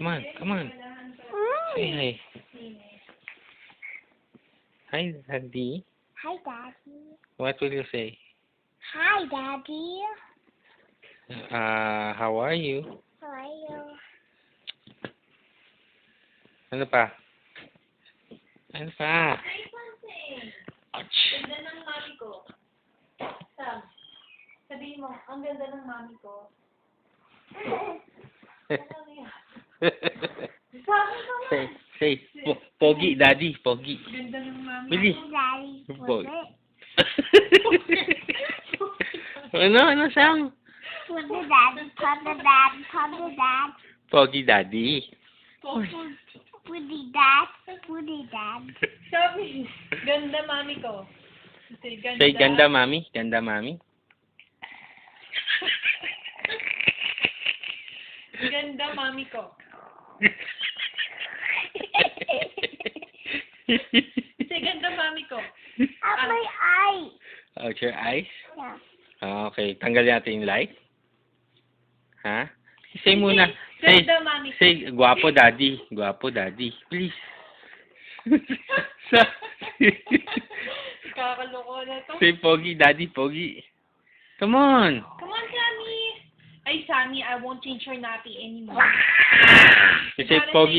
Come on, come on. Say hi. Hi, Daddy. Hi, Daddy. What will you say? Hi, Daddy. How are you? How are you? Ano pa? Ano pa? Say something. Ouch. Ganda ng mami ko. Sam, sabihin mo, ang ganda ng mami ko. Ano yan? Sabi ko nga. say, pogi, Daddy, pogi. Ganda ng mami Bili. ko. Daddy. Pogi. Ano, Sam? Put the dad, put the dad, put the dad. Pogi, Daddy. Put the dad, put the dad. Sabi, ganda mami ko. Say, ganda, mami. Ganda, mami. Ganda mami ko. Say, ganda mami ko. At my eye. Out your eyes? Yeah. Okay, tanggalin natin yung light. Ha? Say muna. Say, Ganda mami ko. say, guwapo, Daddy. Guwapo, Daddy. Please. Kakaloko na to. Say, pogi, Daddy, pogi. Come on. Come on, Sammy. Ay, Sammy, I won't change your nappy anymore. Say, pogi,